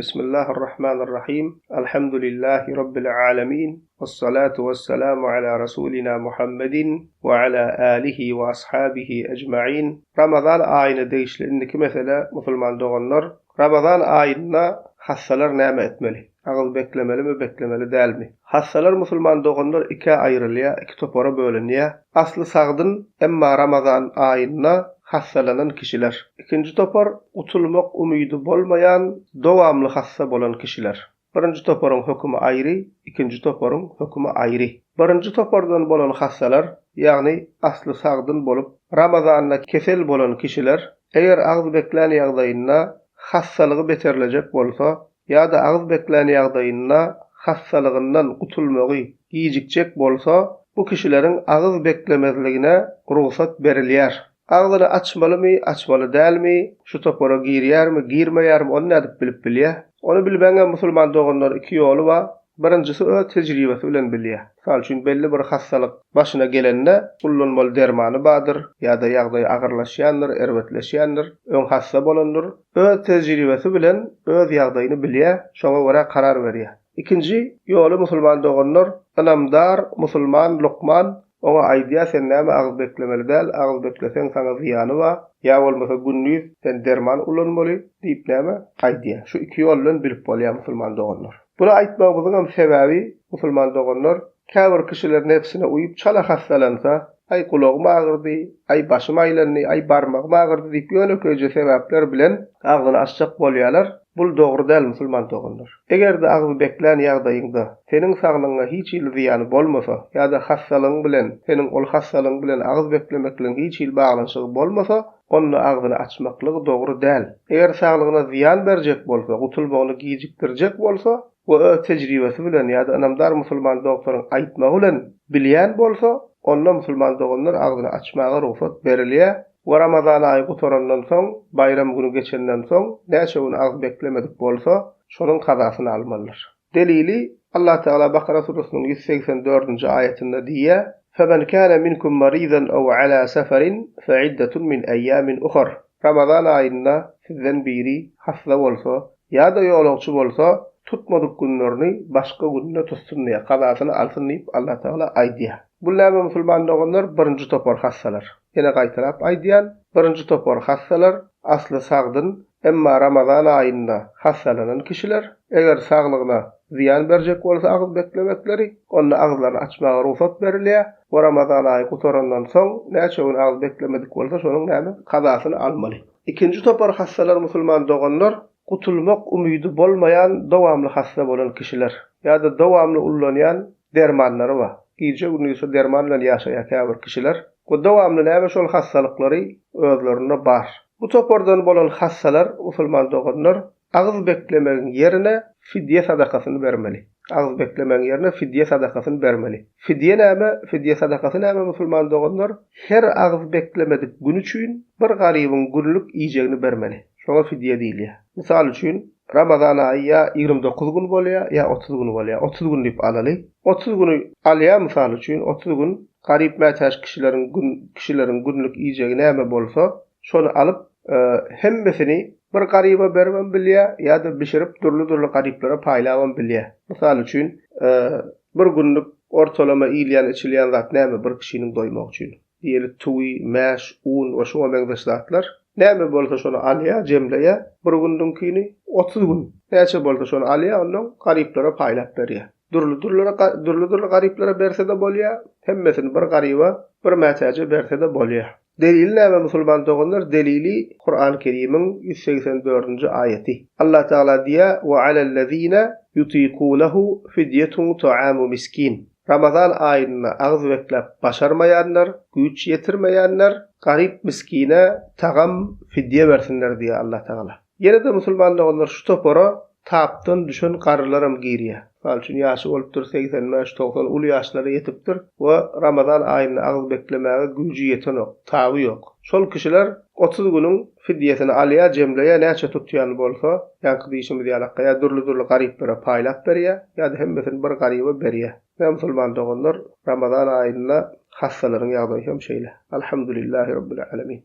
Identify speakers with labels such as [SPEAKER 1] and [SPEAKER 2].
[SPEAKER 1] Bismillahirrahmanirrahim. Elhamdülillahi rabbil alamin. Vessalatu vesselamu ala rasulina Muhammedin ve ala alihi ve ashabihi ecmaîn. Ramazan ayını değişlerindeki mesele musulman doganlar. Ramazan ayında hassalar näme etmeli? Agyl beklemeli mi, beklemeli dälmi? Hassalar musulman doganlar iki aýrylýar, iki topara bölünýär. Asly sagdyn emma Ramazan ayında hassalanan kişiler. İkinci topar utulmak umydy bolmayan, dowamly hassa bolan kişiler. Birinci toparın hökümi aýry, ikinci toparın hökümi aýry. Birinci topardan bolan hassalar, ýagny asly sagdyn bolup Ramazanda kesel bolan kişiler, eger agyz beklän ýagdaýynda hassalygy beterlejek bolsa, ýa-da agyz beklän ýagdaýynda hassalygyndan gutulmagy giýjikjek bolsa, bu kişilerin agyz beklemezligine ruhsat berilýär. Agzyny açmalymy, açmaly dälmi, şu topara girýärmi, girmeýärmi, onu nädip bilip bilýär. Onu bilbäňe musulman doganlar iki ýoly bar. Birincisi öz tejribesi bilen bilýär. Misal üçin belli bir hassalyk başyna gelende kullanmaly dermany bardyr, ýa-da ýagdaý agyrlaşýandyr, erbetleşýändir, öň hassa bolandyr. Öz tejribesi bilen öz ýagdaýyny bilýär, şoňa görä karar berýär. İkinji ýoly musulman doganlar, anamdar, musulman, Luqman oňa aýdýar, sen näme agyz beklemeli däl, agyz beklesen sana ziyany bar, ýa bolmasa günnüz sen derman ulanmaly diýip näme aýdýar. Şu iki ýol bilen bilip bolýar musulman doganlar. Bunu aýtmagyzyň sebäbi musulman doganlar käbir kişilerin hepsine uýup çala hassalansa, ay kulagym agyrdy, ay başym aýlandy, ay barmagym agyrdy diýip ýöne-köje sebäpler bilen agyny açjak bolýarlar. Bul dogry däl musulman doganlar. Eger de agyz beklän ýagdaýynda seniň saglygyňa hiç il ziýany bolmasa, ýa-da hassalygyň bilen, seniň ol hassalygyň bilen agyz beklemekliň hiç il baglanşygy bolmasa, onu agyzyny açmaklygy dogry däl. Eger saglygyna ziýan berjek bolsa, gutulmagyny giýjikdirjek bolsa, we öz tejribesi bilen ýa-da anamdar musulman doktoryň aýtmagy bilen bilýän bolsa, onda musulman doganlar agyzyny açmaga ruhsat berilýär. Wa Ramazan aýy gutarandan soň, bayram güni geçenden soň, näçe gün agyz beklemedik bolsa, şonuň kazasyny almalylar. Delili Allah Teala Bakara surasının 184-nji aýatynda diýär: "Femen kana minkum maridan aw ala safarin fe'iddatun min ayyamin ukhar." Ramazan aýynda sizden biri hasta bolsa, ýa-da ýolagçy bolsa, tutmadyk günlerini başga günne tutsun diýip kazasyny alsyn diýip Allah Teala aýdýar. Bu näme musulman doganlar birinji topar hassalar. Ýene gaýtarap aýdýan, birinji topar hassalar asly sagdyn, emma Ramazan aýynda hassalanan kişiler eger saglygyna ziýan berjek bolsa agyz beklemekleri, onu agyzlaryny açmaga ruhsat berilýär. Bu Ramazan aýy gutarandan soň näçe gün agyz beklemedik bolsa şonuň näme kazasyny almaly. İkinji topar hassalar musulman doganlar gutulmak umydy bolmayan dowamly hassa bolan kişiler ýa-da dowamly ullanýan dermanlary bar. Gece gündüz derman bilen ýaşaýan käbir kişiler, bu dowamly näme şol hassalyklary özlerine bar. Bu topardan bolan hassalar musulman doganlar agyz beklemegiň ýerine fidye sadakasyny bermeli. Agyz beklemegiň ýerine fidye sadakasyny bermeli. Fidye näme? Fidye sadakasy näme musulman doganlar? Her agyz beklemedik gün üçin bir garybyň günlük iýjegini bermeli. Şoňa fidye diýilýär. Misal üçin Ramazan aýy 29 gün bolýar, ýa 30 gün bolýar. 30 gün diýip alaly. 30 güni alýar misal üçin 30 gün garyp mätäş kişilerin günlük iýjegi näme bolsa, şonu alyp hemmesini bir garyba bermem bilýär, ýa-da bişirip durly garyplara paýlabam bilýär. Misal üçin bir günlük ortalama iýilýän içilýän zat näme bir kişiniň doýmak üçin? Diýeli tuwy, mäş, un we şoňa benzer zatlar. Näme bolsa şonu alýar, jemleýär. Bir gündüň kini 30 gün. Näçe bolsa şonu alýar, onuň garyplara paýlap berýär. Durly garyplara berse de bolýar, hemmesini bir garyba, bir mätäje berse de bolýar. Delil näme musulman doganlar? Delili Kur'an-ı Kerim'in 184-nji aýaty. Allah Teala diýär: "Wa alellezina yutiqunahu fidyetun ta'amu miskin." Ramazan aýynda agyz beklep başarmaýanlar, güýç ýetirmeýänler garyp miskine tagam fidye bersinler diýär Allah Teala. Ýene de musulman doganlar şu topara tapdan düşen garrylarym girýär. Misal üçin ýaşy bolupdyr 80-90 uly ýaşlara ýetipdir we Ramazan aýynda agyz beklemäge güýji ýetenok, taby ýok. Şol kişiler 30 günüň fidyesini alýar, jemleýär, näçe tutýan bolsa, ýa-da diýişimiz ýalakka durly garyplara paýlap berýär, ýa-da hemmesini bir garyba berýär. Musulman doganlar Ramazan aýynda hassalaryň ýagdaýy hem şeýle. Elhamdülillahi rabbil alamin.